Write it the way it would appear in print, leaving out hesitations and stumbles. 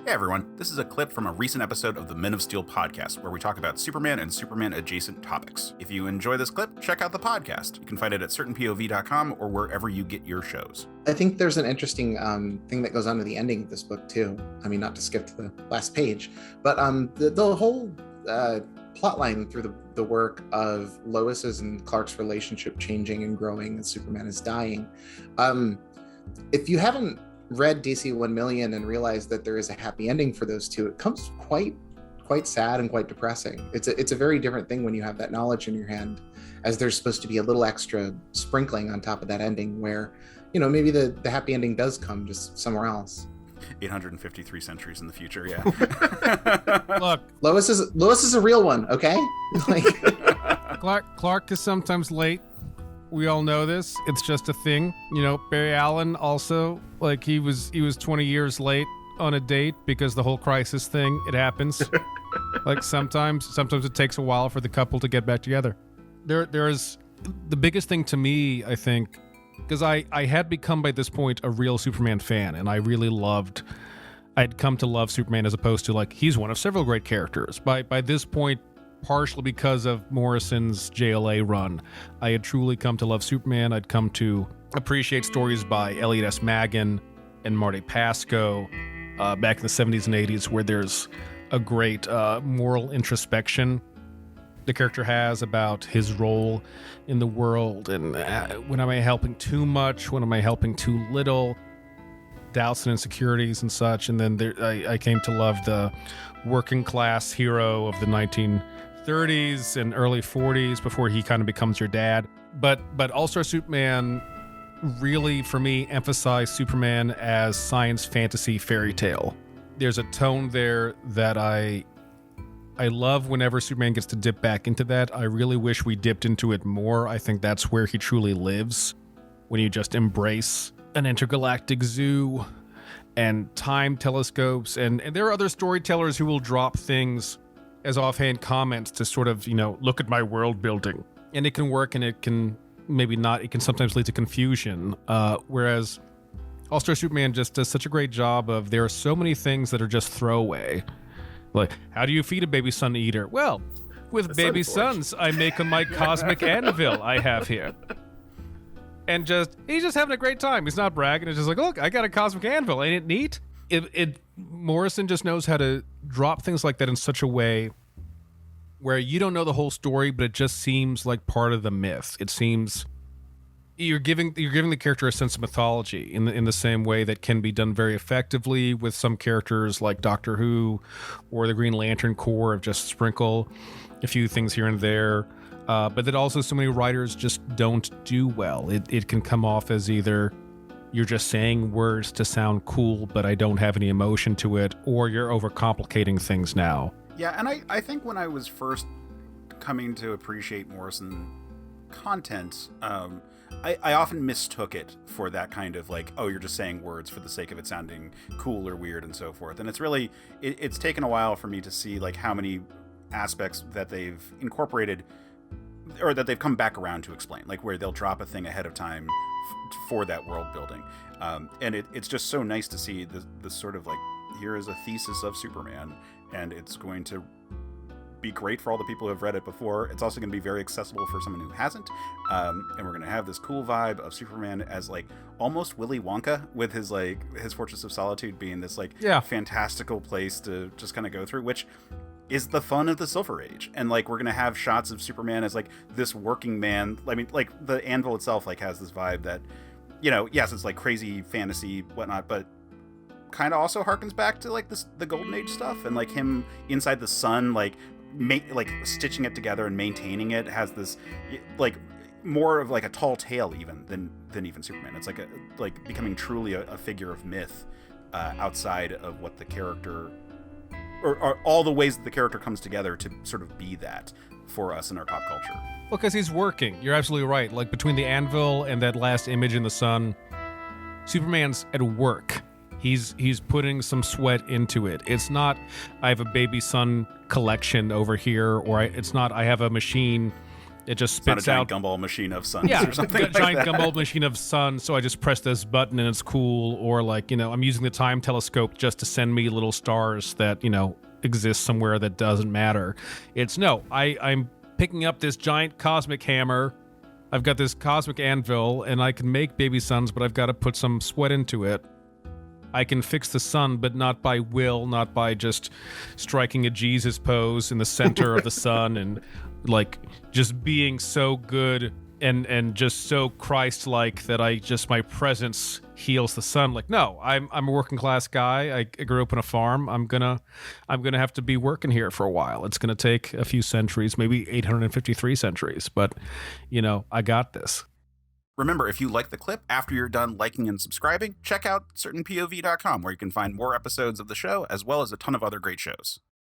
Hey everyone, this is a clip from a recent episode of the Men of Steel podcast where we talk about Superman and Superman adjacent topics. If you enjoy this clip, check out the podcast. You can find it at certainpov.com or wherever you get your shows. I think there's an interesting thing that goes on to the ending of this book too. I mean, not to skip to the last page, but the whole plot line through the work of Lois's and Clark's relationship changing and growing as Superman is dying. If you haven't read DC 1 Million and realized that there is a happy ending for those two, it comes quite sad and quite depressing. It's a very different thing when you have that knowledge in your hand, as there's supposed to be a little extra sprinkling on top of that ending where, you know, maybe the happy ending does come just somewhere else. 853 centuries in the future, yeah. Look, Lois is a real one, okay? Clark is sometimes late. We all know this. It's just a thing. You know, Barry Allen also, like, he was 20 years late on a date because the whole crisis thing, it happens. Like, sometimes it takes a while for the couple to get back together. There's the biggest thing to me, I think, because I had become by this point a real Superman fan, and I'd come to love Superman as opposed to, like, he's one of several great characters. By this point, partially because of Morrison's JLA run, I had truly come to love Superman. I'd come to appreciate stories by Elliot S. Maggin and Marty Pasco back in the 70s and 80s, where there's a great moral introspection the character has about his role in the world, and when am I helping too much, when am I helping too little, doubts and insecurities and such. And then I came to love the working class hero of the 1930s and early 40s before he kind of becomes your dad. But All-Star Superman really, for me, emphasized Superman as science fantasy fairy tale. There's a tone there that I love whenever Superman gets to dip back into that. I really wish we dipped into it more. I think that's where he truly lives, when you just embrace an intergalactic zoo and time telescopes. And there are other storytellers who will drop things as offhand comments to sort of, you know, look at my world building. And it can work, and it can maybe not. It can sometimes lead to confusion. Whereas All-Star Superman just does such a great job of, there are so many things that are just throwaway. Like, how do you feed a baby sun eater? Well, with baby suns, I make them my cosmic anvil I have here. And he's just having a great time. He's not bragging. It's just like, look, I got a cosmic anvil. Ain't it neat? Morrison just knows how to drop things like that in such a way where you don't know the whole story, but it just seems like part of the myth. It seems you're giving the character a sense of mythology in the same way that can be done very effectively with some characters like Doctor Who or the Green Lantern Corps, of just sprinkle a few things here and there. But that also so many writers just don't do well. It can come off as either you're just saying words to sound cool, but I don't have any emotion to it, or you're overcomplicating things now. Yeah, and I think when I was first coming to appreciate Morrison content, I often mistook it for that kind of, like, oh, you're just saying words for the sake of it sounding cool or weird and so forth. And it's really, it's taken a while for me to see, like, how many aspects that they've incorporated or that they've come back around to explain, like where they'll drop a thing ahead of time for that world building. And it's just so nice to see this sort of, like, here is a thesis of Superman, and it's going to be great for all the people who have read it before. It's also going to be very accessible for someone who hasn't. And we're going to have this cool vibe of Superman as, like, almost Willy Wonka, with his Fortress of Solitude being this, like, fantastical place to just kind of go through, which is the fun of the Silver Age. And, like, we're going to have shots of Superman as, like, this working man. I mean, like, the anvil itself, like, has this vibe that, you know, yes, it's, like, crazy fantasy, whatnot, but kind of also harkens back to, like, the Golden Age stuff, and, like, him inside the sun, like stitching it together and maintaining it, has this, like, more of, like, a tall tale even than even Superman. It's like becoming truly a figure of myth outside of what the character, or all the ways that the character comes together to sort of be that for us in our pop culture. Well, because he's working. You're absolutely right. Like, between the anvil and that last image in the sun, Superman's at work. He's putting some sweat into it. It's not, I have a baby sun collection over here, or it's not, I have a machine It just It's not a spits giant out. gumball machine of suns Yeah, or something like giant that. gumball machine of sun. So I just press this button and it's cool. Or like, I'm using the time telescope just to send me little stars that, exist somewhere that doesn't matter. I'm picking up this giant cosmic hammer. I've got this cosmic anvil and I can make baby suns, but I've got to put some sweat into it. I can fix the sun, but not by will, not by just striking a Jesus pose in the center of the sun and like just being so good and just so Christ-like that my presence heals the sun. Like, no, I'm a working class guy. I grew up on a farm. I'm gonna have to be working here for a while. It's gonna take a few centuries, maybe 853 centuries, but I got this. Remember, if you like the clip, after you're done liking and subscribing, check out certainpov.com, where you can find more episodes of the show, as well as a ton of other great shows.